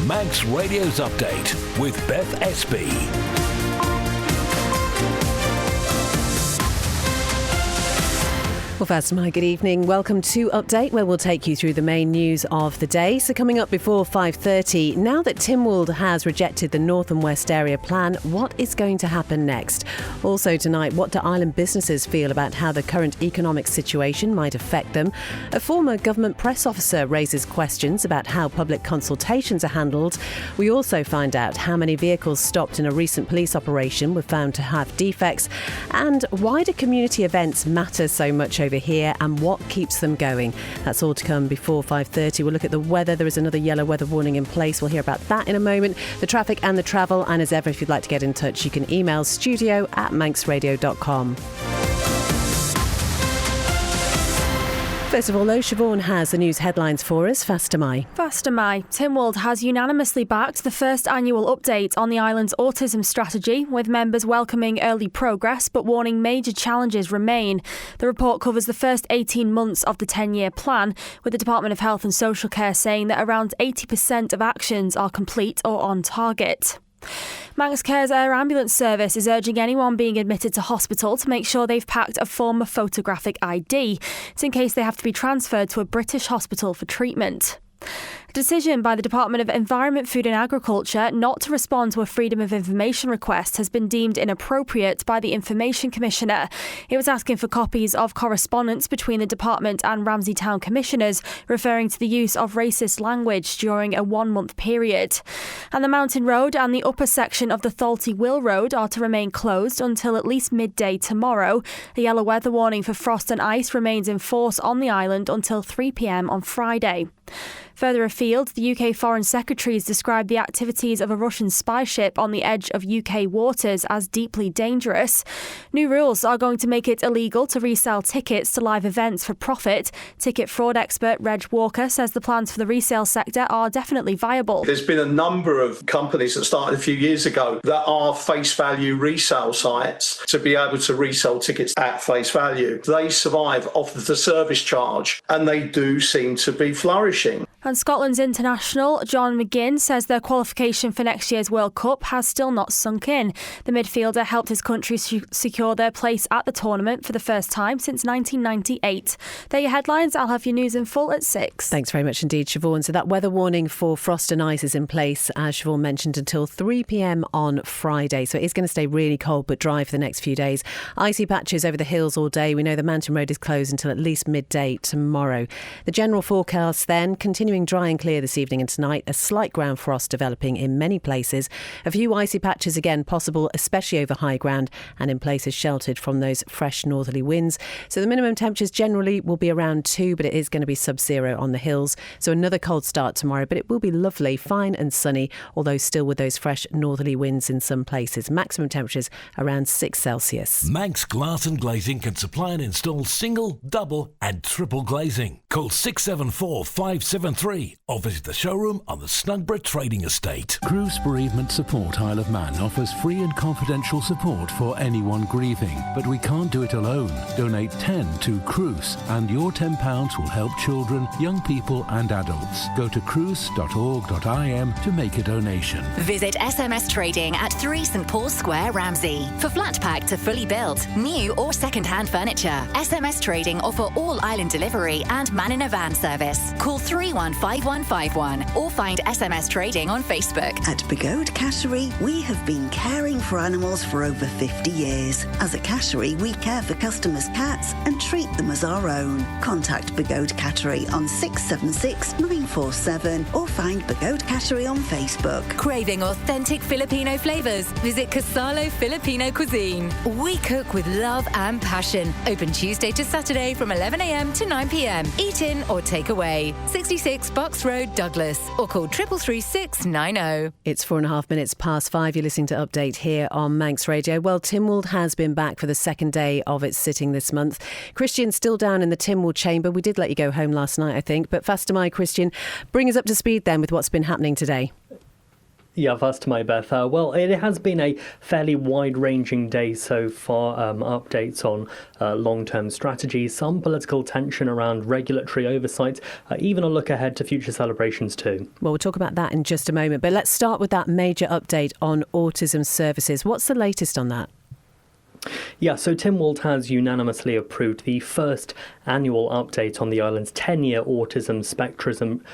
Manx Radio's Update with Beth Espey. Well, first, my good evening. Welcome to Update, where we'll take you through the main news of the day. So coming up before 5:30, now that Tynwald has rejected the North and West Area Plan, what is going to happen next? Also tonight, what do island businesses feel about how the current economic situation might affect them? A former government press officer raises questions about how public consultations are handled. We also find out how many vehicles stopped in a recent police operation were found to have defects, and why do community events matter so much over here and what keeps them going. That's all to come before 5:30. We'll look at the weather. There is another yellow weather warning in place. We'll hear about that in a moment. The traffic and the travel. And as ever, if you'd like to get in touch, you can email studio@manxradio.com. First of all, though, Siobhan has the news headlines for us. Faster Mai. Tynwald has unanimously backed the first annual update on the island's autism strategy, with members welcoming early progress but warning major challenges remain. The report covers the first 18 months of the 10-year plan, with the Department of Health and Social Care saying that around 80% of actions are complete or on target. Manx Care's air ambulance service is urging anyone being admitted to hospital to make sure they've packed a form of photographic ID. It's in case they have to be transferred to a British hospital for treatment. A decision by the Department of Environment, Food and Agriculture not to respond to a Freedom of Information request has been deemed inappropriate by the Information Commissioner. It was asking for copies of correspondence between the department and Ramsey Town Commissioners, referring to the use of racist language during a 1-month period. And the Mountain Road and the upper section of the Thalty Will Road are to remain closed until at least midday tomorrow. The yellow weather warning for frost and ice remains in force on the island until 3 p.m. on Friday. Further afield, the UK Foreign Secretary has described the activities of a Russian spy ship on the edge of UK waters as deeply dangerous. New rules are going to make it illegal to resell tickets to live events for profit. Ticket fraud expert Reg Walker says the plans for the resale sector are definitely viable. There's been a number of companies that started a few years ago that are face value resale sites to be able to resell tickets at face value. They survive off the service charge and they do seem to be flourishing. And Scotland's international John McGinn says their qualification for next year's World Cup has still not sunk in. The midfielder helped his country secure their place at the tournament for the first time since 1998. They're your headlines. I'll have your news in full at 6. Thanks very much indeed, Siobhan. So that weather warning for frost and ice is in place, as Siobhan mentioned, until 3 p.m. on Friday. So it is going to stay really cold but dry for the next few days. Icy patches over the hills all day. We know the Mountain Road is closed until at least midday tomorrow. The general forecast then, continuing dry and clear this evening and tonight. A slight ground frost developing in many places. A few icy patches again possible, especially over high ground and in places sheltered from those fresh northerly winds. So the minimum temperatures generally will be around 2, but it is going to be sub-zero on the hills. So another cold start tomorrow, but it will be lovely, fine and sunny, although still with those fresh northerly winds in some places. Maximum temperatures around 6 Celsius. Manx Glass and Glazing can supply and install single, double and triple glazing. Call 674 573 or visit the showroom on the Snugborough Trading Estate. Cruise Bereavement Support Isle of Man offers free and confidential support for anyone grieving, but we can't do it alone. Donate 10 to Cruise and your £10 will help children, young people and adults. Go to cruise.org.im to make a donation. Visit SMS Trading at 3 St Paul's Square, Ramsey. For flat pack to fully built, new or second-hand furniture, SMS Trading offer all island delivery and man in a van service. Call 315151 or find SMS Trading on Facebook. At Begode Cattery, we have been caring for animals for over 50 years. As a cattery, we care for customers' cats and treat them as our own. Contact Begode Cattery on 676 947 or find Begode Cattery on Facebook. Craving authentic Filipino flavours? Visit Casalo Filipino Cuisine. We cook with love and passion. Open Tuesday to Saturday from 11 a.m. to 9 p.m. Eat in or take away. 66 Box Road, Douglas, or call 333 It's 4.5 minutes past 5. You're listening to Update here on Manx Radio. Well, Tynwald has been back for the second day of its sitting this month. Christian's still down in the Tynwald chamber. We did let you go home last night, I think. But faster, my Christian, bring us up to speed then with what's been happening today. Yeah, that's to my Beth. Well, it has been a fairly wide-ranging day so far. Updates on long-term strategies, some political tension around regulatory oversight, even a look ahead to future celebrations too. Well, we'll talk about that in just a moment, but let's start with that major update on autism services. What's the latest on that? Yeah, so Tynwald has unanimously approved the first annual update on the island's 10-year autism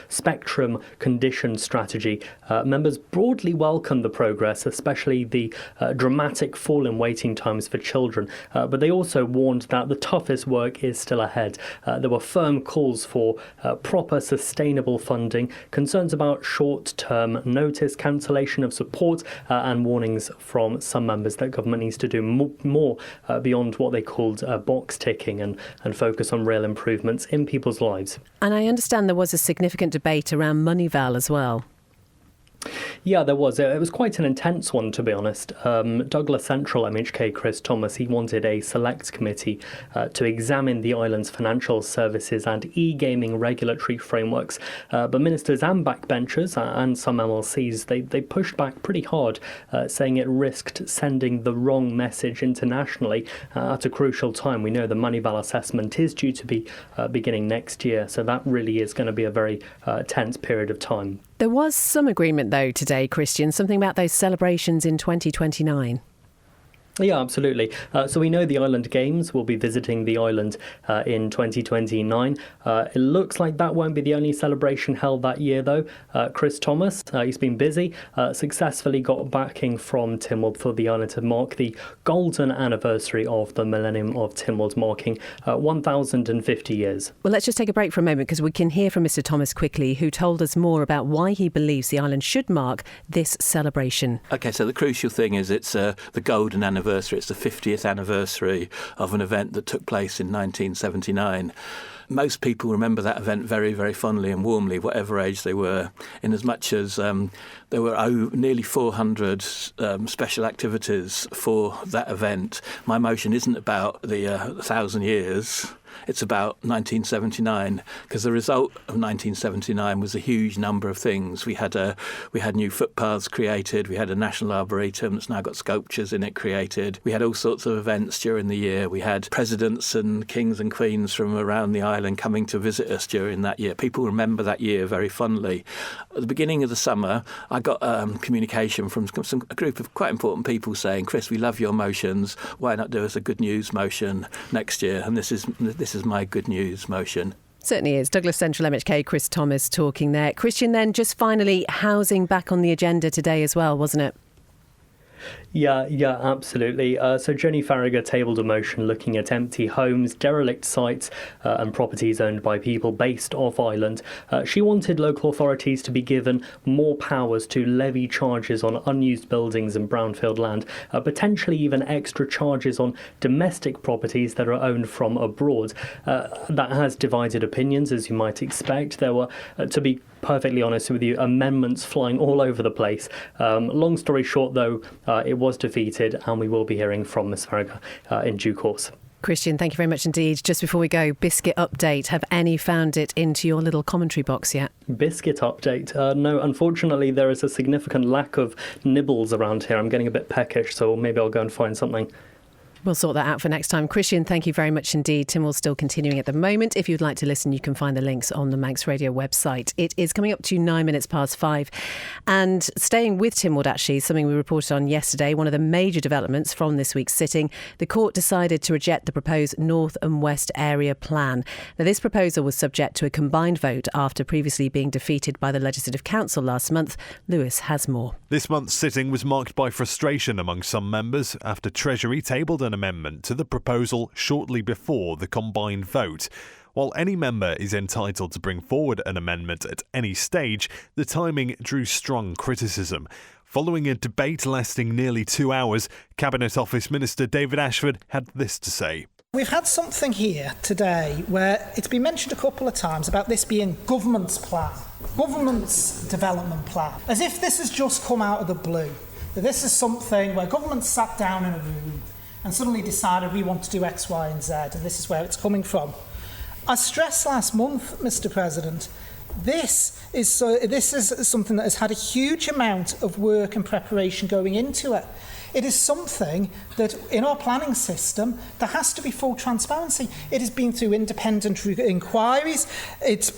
spectrum condition strategy. Members broadly welcome the progress, especially the dramatic fall in waiting times for children, but they also warned that the toughest work is still ahead. There were firm calls for proper sustainable funding, concerns about short-term notice, cancellation of support, and warnings from some members that government needs to do more beyond what they called box ticking and focus on real improvements in people's lives. And I understand there was a significant debate around Moneyval as well. Yeah, there was. It was quite an intense one, to be honest. Douglas Central MHK Chris Thomas, he wanted a select committee to examine the island's financial services and e-gaming regulatory frameworks. But ministers and backbenchers and some MLCs, they pushed back pretty hard, saying it risked sending the wrong message internationally at a crucial time. We know the Moneyval assessment is due to be beginning next year, so that really is going to be a very tense period of time. There was some agreement, though, today, Christian, something about those celebrations in 2029. Yeah, absolutely. So we know the Island Games will be visiting the island in 2029. It looks like that won't be the only celebration held that year, though. Chris Thomas, he's been busy, successfully got backing from Tynwald for the island to mark the golden anniversary of the millennium of Tynwald, marking 1,050 years. Well, let's just take a break for a moment because we can hear from Mr. Thomas quickly, who told us more about why he believes the island should mark this celebration. OK, so the crucial thing is it's the golden anniversary. It's the 50th anniversary of an event that took place in 1979. Most people remember that event very, very fondly and warmly, whatever age they were, in as much as there were nearly 400 special activities for that event. My motion isn't about the 1,000 years. It's about 1979, because the result of 1979 was a huge number of things. We had new footpaths created. We had a national arboretum that's now got sculptures in it created. We had all sorts of events during the year. We had presidents and kings and queens from around the island coming to visit us during that year. People remember that year very fondly. At the beginning of the summer, I got communication from a group of quite important people saying, "Chris, we love your motions. Why not do us a good news motion next year?" And this is my good news motion. Certainly is. Douglas Central MHK Chris Thomas talking there. Christian, then just finally, housing back on the agenda today as well, wasn't it? Yeah, absolutely. So Jenny Farragher tabled a motion looking at empty homes, derelict sites and properties owned by people based off island. She wanted local authorities to be given more powers to levy charges on unused buildings and brownfield land, potentially even extra charges on domestic properties that are owned from abroad. That has divided opinions, as you might expect. There were, to be perfectly honest with you, amendments flying all over the place. Long story short, though, it was defeated, and we will be hearing from Ms Farragher in due course. Christian, thank you very much indeed. Just before we go, biscuit update. Have any found it into your little commentary box yet? Biscuit update? No, unfortunately, there is a significant lack of nibbles around here. I'm getting a bit peckish, so maybe I'll go and find something. We'll sort that out for next time. Christian, thank you very much indeed. Tynwald's still continuing at the moment. If you'd like to listen, you can find the links on the Manx Radio website. It is coming up to 5:09. And staying with Tynwald, actually, something we reported on yesterday, one of the major developments from this week's sitting, the court decided to reject the proposed North and West Area Plan. Now, this proposal was subject to a combined vote after previously being defeated by the Legislative Council last month. Lewis has more. This month's sitting was marked by frustration among some members after Treasury tabled an amendment to the proposal shortly before the combined vote. While any member is entitled to bring forward an amendment at any stage, the timing drew strong criticism. Following a debate lasting nearly 2 hours, Cabinet Office Minister David Ashford had this to say. We've had something here today where it's been mentioned a couple of times about this being government's plan, government's development plan, as if this has just come out of the blue, that this is something where government sat down in a room and suddenly decided we want to do X, Y and Z, and this is where it's coming from. I stressed last month, Mr. President, This is something that has had a huge amount of work and preparation going into it. It is something that in our planning system there has to be full transparency. It has been through independent inquiries. There's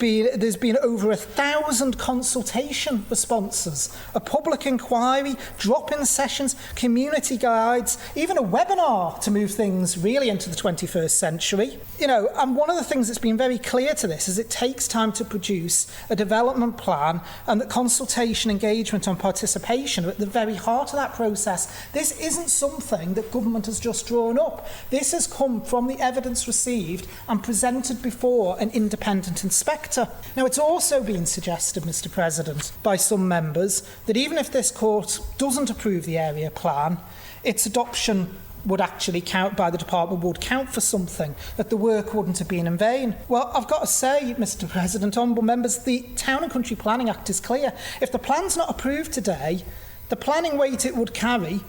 been over 1,000 consultation responses, a public inquiry, drop-in sessions, community guides, even a webinar to move things really into the 21st century. And one of the things that's been very clear to this is it takes time to produce a development plan, and that consultation, engagement and participation are at the very heart of that process. This isn't something that government has just drawn up. This has come from the evidence received and presented before an independent inspector. Now, it's also been suggested, Mr. President, by some members that even if this court doesn't approve the area plan, its adoption would actually count by the department, would count for something, that the work wouldn't have been in vain. Well, I've got to say, Mr. President, honourable members, the Town and Country Planning Act is clear. If the plan's not approved today, the planning weight it would carry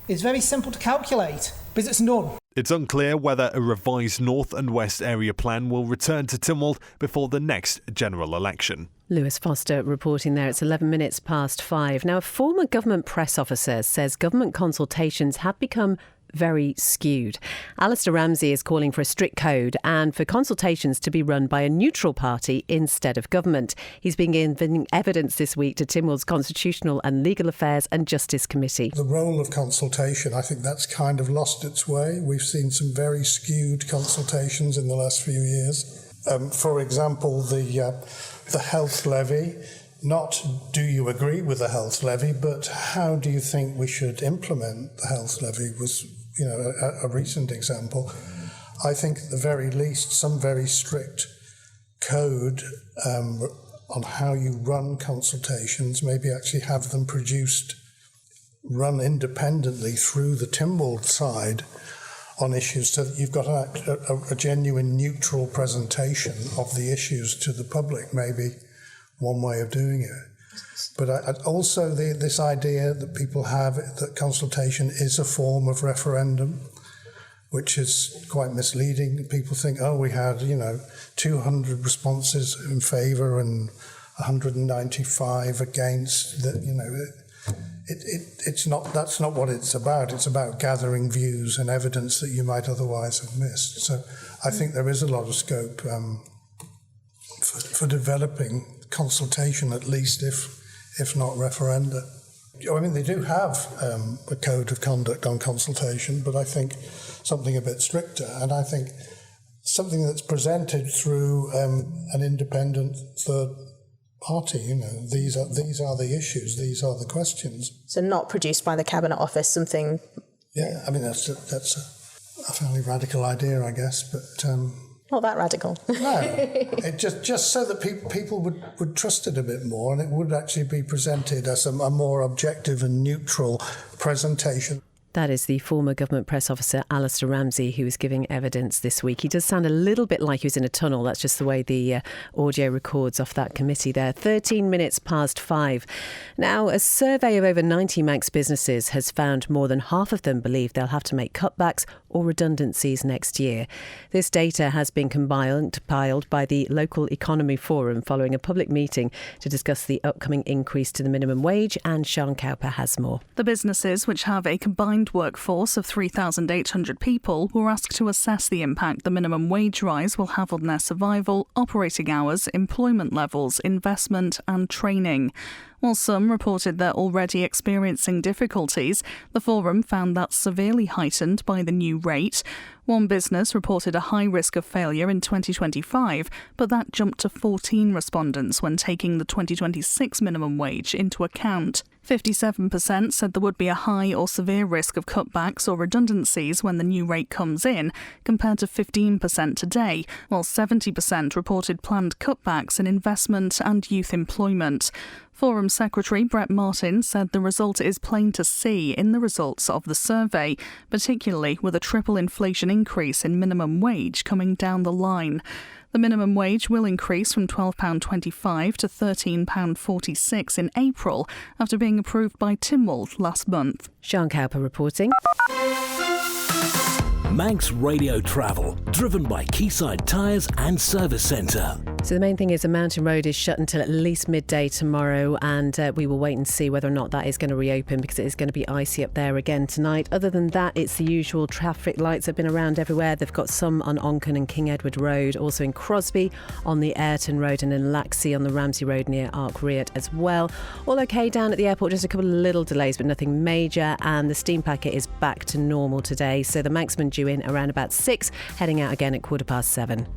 is very simple to calculate, because it's none. It's unclear whether a revised North and West area plan will return to Tynwald before the next general election. Lewis Foster reporting there. It's 11 minutes past 5. Now, a former government press officer says government consultations have become very skewed. Alistair Ramsey is calling for a strict code and for consultations to be run by a neutral party instead of government. He's been giving evidence this week to Tynwald's Constitutional and Legal Affairs and Justice Committee. The role of consultation, I think that's kind of lost its way. We've seen some very skewed consultations in the last few years. For example, the health levy. Not do you agree with the health levy, but how do you think we should implement the health levy was a recent example. I think at the very least some very strict code on how you run consultations, maybe actually have them run independently through the Tynwald side on issues, so that you've got a genuine neutral presentation of the issues to the public, maybe one way of doing it. But also this idea that people have that consultation is a form of referendum, which is quite misleading. People think, we had 200 responses in favour and 195 against. That it's not. That's not what it's about. It's about gathering views and evidence that you might otherwise have missed. So I think there is a lot of scope for developing consultation, at least if not referenda. I mean, they do have a code of conduct on consultation, but I think something a bit stricter, and I think something that's presented through an independent third party. These are the issues, these are the questions. So not produced by the Cabinet Office, something. Yeah, I mean that's a fairly radical idea, I guess, but. Not that radical. No, it just so that people would trust it a bit more, and it would actually be presented as a more objective and neutral presentation. That is the former government press officer Alistair Ramsey, who was giving evidence this week. He does sound a little bit like he was in a tunnel. That's just the way the audio records off that committee there. 13 minutes past 5. Now, a survey of over 90 Manx businesses has found more than half of them believe they'll have to make cutbacks or redundancies next year. This data has been compiled by the Local Economy Forum following a public meeting to discuss the upcoming increase to the minimum wage, and Sean Cowper has more. The businesses, which have a combined workforce of 3,800 people, were asked to assess the impact the minimum wage rise will have on their survival, operating hours, employment levels, investment and training. While some reported they're already experiencing difficulties, the forum found that severely heightened by the new rate. One business reported a high risk of failure in 2025, but that jumped to 14 respondents when taking the 2026 minimum wage into account. 57% said there would be a high or severe risk of cutbacks or redundancies when the new rate comes in, compared to 15% today, while 70% reported planned cutbacks in investment and youth employment. Forum Secretary Brett Martin said the result is plain to see in the results of the survey, particularly with a triple inflation increase in minimum wage coming down the line. The minimum wage will increase from £12.25 to £13.46 in April, after being approved by Tynwald last month. Sean Cowper reporting. Manx Radio Travel, driven by Quayside Tyres and Service Centre. So the main thing is the Mountain Road is shut until at least midday tomorrow, and we will wait and see whether or not that is going to reopen, because it is going to be icy up there again tonight. Other than that, it's the usual traffic lights have been around everywhere. They've got some on Onchan and King Edward Road, also in Crosby on the Ayrton Road, and in Laxey on the Ramsey Road near Arkwright as well. All okay down at the airport, just a couple of little delays but nothing major, and the steam packet is back to normal today. So the Manxman due in around about 6, heading out again at 7:15.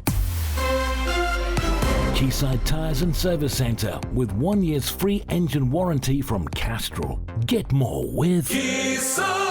Quayside Tyres and Service Centre with 1 year's free engine warranty from Castrol. Get more with Quayside.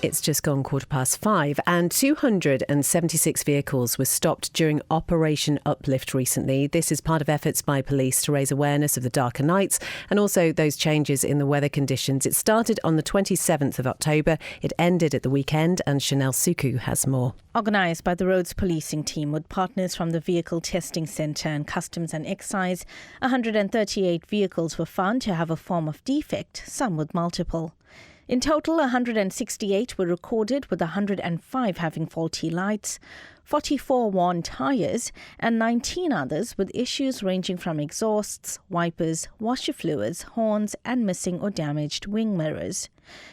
It's just gone 5:15, and 276 vehicles were stopped during Operation Uplift recently. This is part of efforts by police to raise awareness of the darker nights and also those changes in the weather conditions. It started on the 27th of October. It ended at the weekend, and Chanel Suku has more. Organised by the Roads Policing Team with partners from the Vehicle Testing Centre and Customs and Excise, 138 vehicles were found to have a form of defect, some with multiple. In total, 168 were recorded, with 105 having faulty lights, 44 worn tyres, and 19 others with issues ranging from exhausts, wipers, washer fluids, horns, and missing or damaged wing mirrors.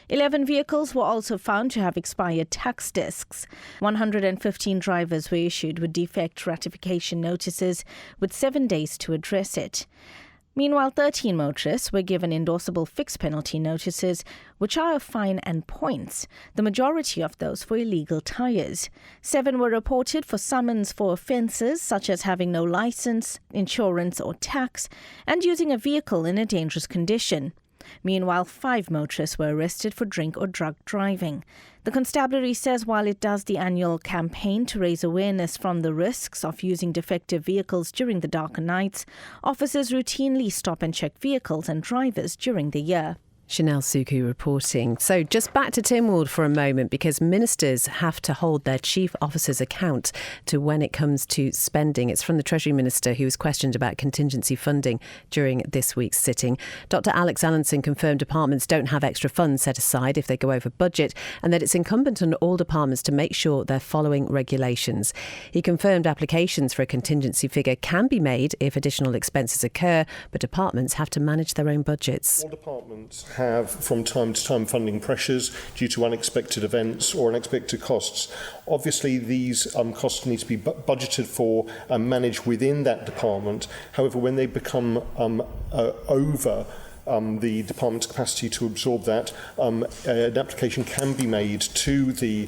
11 vehicles were also found to have expired tax discs. 115 drivers were issued with defect ratification notices, with 7 days to address it. Meanwhile, 13 motorists were given endorsable fixed penalty notices, which are a fine and points, the majority of those for illegal tyres. 7 were reported for summons for offences such as having no licence, insurance or tax, and using a vehicle in a dangerous condition. Meanwhile, 5 motorists were arrested for drink or drug driving. The constabulary says while it does the annual campaign to raise awareness from the risks of using defective vehicles during the darker nights, officers routinely stop and check vehicles and drivers during the year. Chanel Suku reporting. So just back to Tynwald for a moment, because ministers have to hold their chief officers account to when it comes to spending. It's from the Treasury Minister, who was questioned about contingency funding during this week's sitting. Dr Alex Allinson confirmed departments don't have extra funds set aside if they go over budget, and that it's incumbent on all departments to make sure they're following regulations. He confirmed applications for a contingency figure can be made if additional expenses occur, but departments have to manage their own budgets. All departments have from time to time funding pressures due to unexpected events or unexpected costs. Obviously these costs need to be budgeted for and managed within that department. However, when they become over the department's capacity to absorb that, an application can be made to the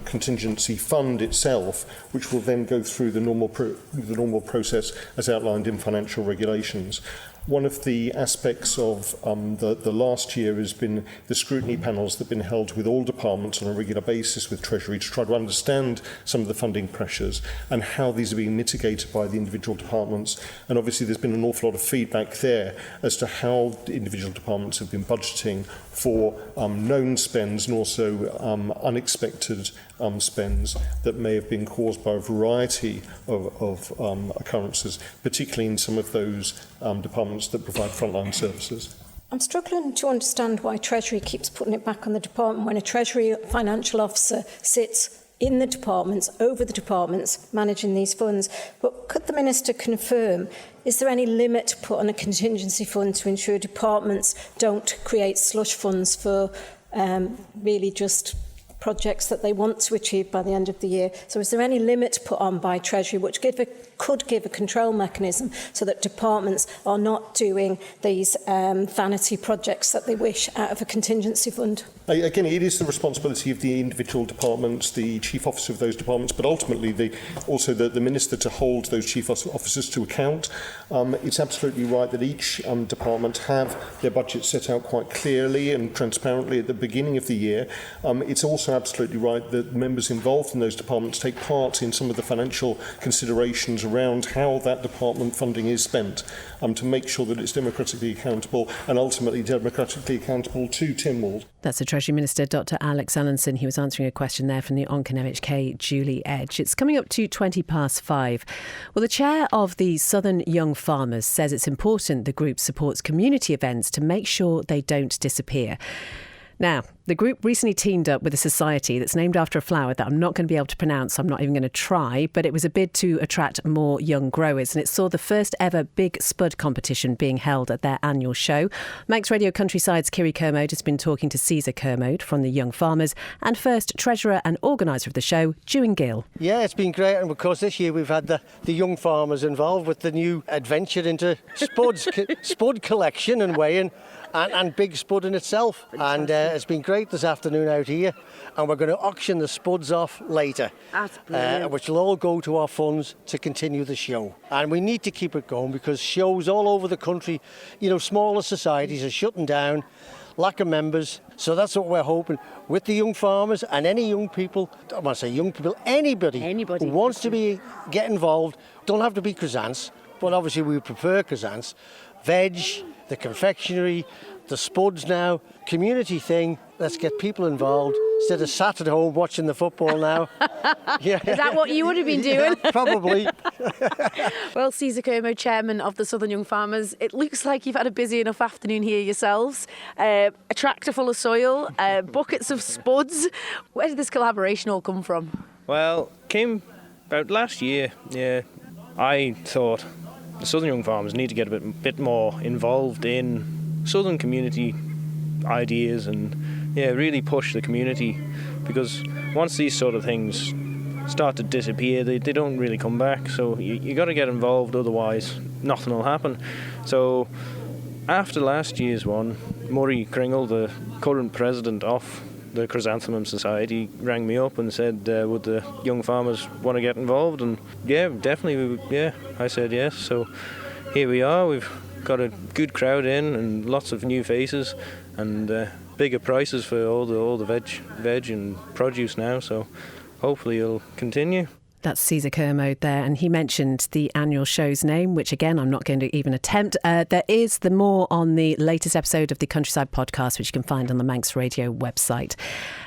contingency fund itself, which will then go through the normal process as outlined in financial regulations. One of the aspects of the last year has been the scrutiny panels that have been held with all departments on a regular basis with Treasury to try to understand some of the funding pressures and how these are being mitigated by the individual departments. And obviously there's been an awful lot of feedback there as to how the individual departments have been budgeting for known spends and also unexpected spends that may have been caused by a variety of occurrences, particularly in some of those departments that provide frontline services. I'm struggling to understand why Treasury keeps putting it back on the department when a Treasury financial officer sits in the departments, over the departments, managing these funds. But could the Minister confirm, is there any limit put on a contingency fund to ensure departments don't create slush funds for really just projects that they want to achieve by the end of the year? So is there any limit put on by Treasury which could give a control mechanism so that departments are not doing these vanity projects that they wish out of a contingency fund? Again, it is the responsibility of the individual departments, the chief officer of those departments, but ultimately also the Minister to hold those chief officers to account. It's absolutely right that each department have their budget set out quite clearly and transparently at the beginning of the year. It's also absolutely right that members involved in those departments take part in some of the financial considerations around how that department funding is spent, to make sure that it's democratically accountable and ultimately democratically accountable to Tynwald. That's the Treasury Minister, Dr Alex Allinson. He was answering a question there from the Onchan MHK, Julie Edge. It's coming up to 5:20. Well, the chair of the Southern Young Farmers says it's important the group supports community events to make sure they don't disappear. Now, The group recently teamed up with a society that's named after a flower that I'm not going to be able to pronounce, so I'm not even going to try, but it was a bid to attract more young growers, and it saw the first ever big spud competition being held at their annual show. Manx Radio Countryside's Kiri Kermode has been talking to Caesar Kermode from the Young Farmers and first treasurer and organiser of the show, Dewin Gill. Yeah, it's been great, and of course this year we've had the Young Farmers involved with the new adventure into spuds, spud collection and weighing. And big spud in itself. And it's been great this afternoon out here, and we're going to auction the spuds off later, which will all go to our funds to continue the show. And we need to keep it going because shows all over the country, smaller societies are shutting down, lack of members. So that's what we're hoping with the Young Farmers and any young people. I want to say young people, anybody who wants to get involved. Don't have to be croissants, but obviously we prefer croissants. Veg, the confectionery, the spuds now, community thing. Let's get people involved instead of sat at home watching the football now. Yeah. Is that what you would have been doing? Yeah, probably. Well, Caesar Kermode, chairman of the Southern Young Farmers, it looks like you've had a busy enough afternoon here yourselves. A tractor full of soil, buckets of spuds. Where did this collaboration all come from? Well, came about last year. Yeah, I thought the Southern Young Farmers need to get a bit more involved in Southern community ideas and really push the community, because once these sort of things start to disappear, they don't really come back. So you got to get involved, otherwise nothing will happen. So after last year's one, Murray Kringle, the current president of the Chrysanthemum Society, rang me up and said, would the Young Farmers want to get involved? And yeah, definitely, I said yes. So here we are. We've got a good crowd in and lots of new faces and bigger prices for all the veg and produce now. So hopefully it'll continue. That's Caesar Kermode there, and he mentioned the annual show's name, which again I'm not going to even attempt. There is the more on the latest episode of the Countryside podcast, which you can find on the Manx Radio website.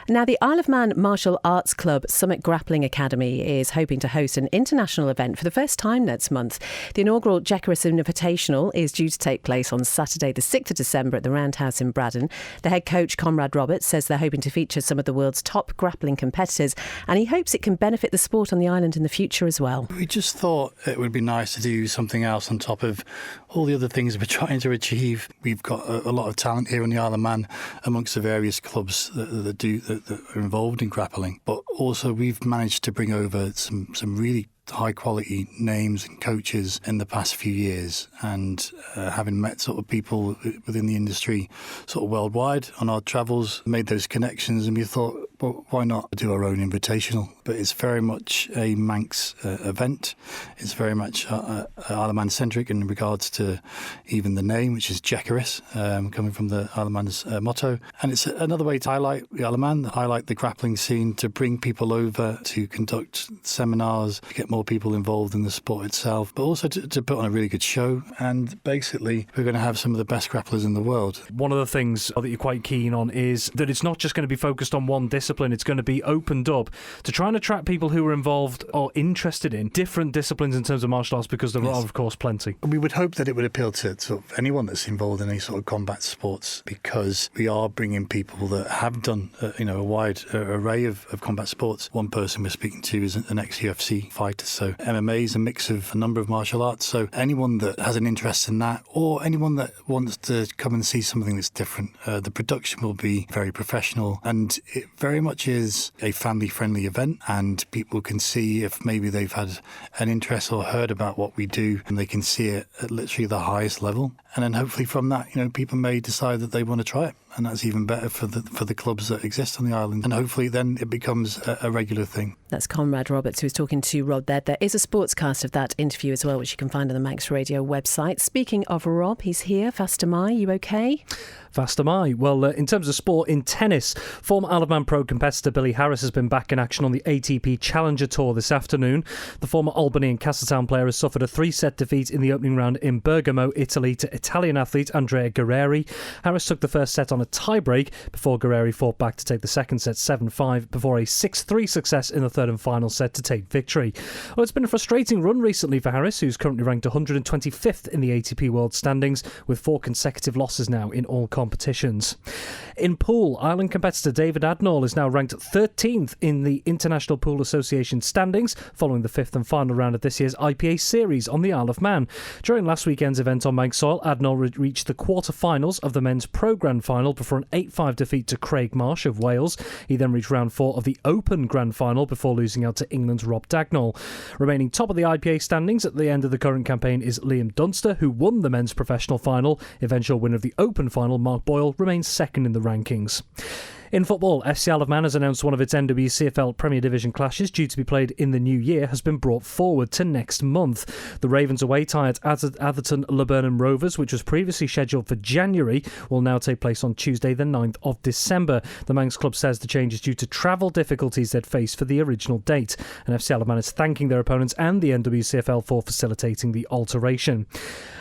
Now, the Isle of Man Martial Arts Club Summit Grappling Academy is hoping to host an international event for the first time next month. The inaugural Jackaris Invitational is due to take place on Saturday the 6th of December at the Roundhouse in Braddon. The head coach, Conrad Roberts, says they're hoping to feature some of the world's top grappling competitors, and he hopes it can benefit the sport on the island in the future as well. We just thought it would be nice to do something else on top of all the other things we're trying to achieve. We've got a lot of talent here on the Isle of Man amongst the various clubs that are involved in grappling, but also we've managed to bring over some really high quality names and coaches in the past few years, and having met sort of people within the industry sort of worldwide on our travels, made those connections, and we thought, well, why not do our own invitational? But it's very much a Manx event. It's very much Isle of Man centric in regards to even the name, which is Jackaris, coming from the Isle of Man's motto. And it's another way to highlight the Isle of Man, highlight the grappling scene, to bring people over to conduct seminars, to get more people involved in the sport itself, but also to put on a really good show. And basically, we're going to have some of the best grapplers in the world. One of the things that you're quite keen on is that it's not just going to be focused on one discipline. It's going to be opened up to try and attract people who are involved or interested in different disciplines in terms of martial arts, because there are, of course, plenty. We would hope that it would appeal to sort of anyone that's involved in any sort of combat sports, because we are bringing people that have done a wide array of combat sports. One person we're speaking to is an ex-UFC fighter. So MMA is a mix of a number of martial arts. So anyone that has an interest in that, or anyone that wants to come and see something that's different, the production will be very professional, and it very much is a family-friendly event, and people can see if maybe they've had an interest or heard about what we do, and they can see it at literally the highest level. And then hopefully from that, people may decide that they want to try it. And that's even better for the clubs that exist on the island. And hopefully then it becomes a regular thing. That's Conrad Roberts, who was talking to Rob there. There is a sportscast of that interview as well, which you can find on the Manx Radio website. Speaking of Rob, he's here. Faster Mai, you okay? Faster Mai. Well, in terms of sport, in tennis, former Isle of Man pro competitor Billy Harris has been back in action on the ATP Challenger Tour this afternoon. The former Albany and Castletown player has suffered a 3-set defeat in the opening round in Bergamo, Italy, to Italian athlete Andrea Guerreri. Harris took the first set on on a tie-break before Guerreri fought back to take the second set 7-5 before a 6-3 success in the third and final set to take victory. Well, it's been a frustrating run recently for Harris, who's currently ranked 125th in the ATP World Standings with 4 consecutive losses now in all competitions. In pool, Ireland competitor David Adnall is now ranked 13th in the International Pool Association standings following the 5th and final round of this year's IPA series on the Isle of Man. During last weekend's event on Manx soil, Adnall reached the quarter-finals of the men's Pro Grand Final before an 8-5 defeat to Craig Marsh of Wales. He then reached round 4 of the Open Grand Final before losing out to England's Rob Dagnall. Remaining top of the IPA standings at the end of the current campaign is Liam Dunster, who won the men's professional final. Eventual winner of the Open Final, Mark Boyle, remains second in the rankings. In football, FC Isle of Man has announced one of its NWCFL Premier Division clashes due to be played in the new year has been brought forward to next month. The Ravens away tie at Atherton Laburnum Rovers, which was previously scheduled for January, will now take place on Tuesday the 9th of December. The Manx club says the change is due to travel difficulties they'd faced for the original date, and FC Isle of Man is thanking their opponents and the NWCFL for facilitating the alteration.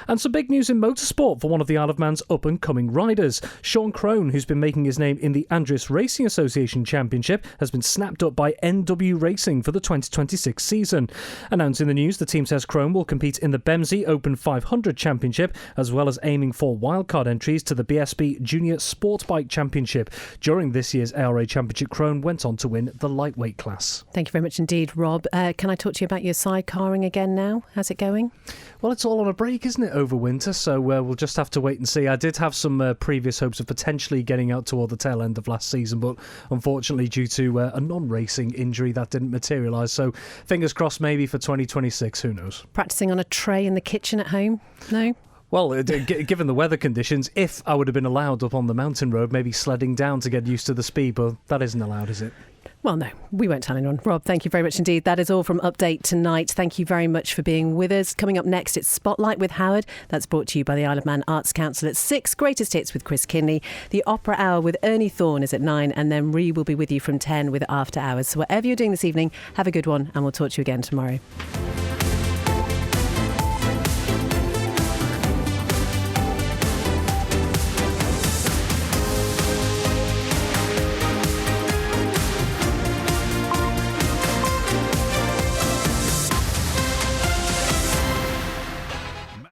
And some big news in motorsport for one of the Isle of Man's up-and-coming riders. Sean Crone, who's been making his name in the Andreas Racing Association Championship, has been snapped up by NW Racing for the 2026 season. Announcing the news, the team says Crone will compete in the Bemsey Open 500 Championship, as well as aiming for wildcard entries to the BSB Junior Sport Bike Championship. During this year's ARA Championship, Crone went on to win the lightweight class. Thank you very much indeed, Rob. Can I talk to you about your sidecarring again now? How's it going? Well, it's all on a break, isn't it, over winter? So we'll just have to wait and see. I did have some previous hopes of potentially getting out toward the tail end of last season, but unfortunately, due to a non-racing injury, that didn't materialise. So fingers crossed maybe for 2026, who knows? Practising on a tray in the kitchen at home? No? Well, given the weather conditions, if I would have been allowed up on the mountain road, maybe sledding down to get used to the speed, but that isn't allowed, is it? Well, no, we won't tell anyone. Rob, thank you very much indeed. That is all from Update tonight. Thank you very much for being with us. Coming up next, it's Spotlight with Howard. That's brought to you by the Isle of Man Arts Council at 6. Greatest Hits with Chris Kinley. The Opera Hour with Ernie Thorne is at 9. And then Ree will be with you from 10 with After Hours. So whatever you're doing this evening, have a good one. And we'll talk to you again tomorrow.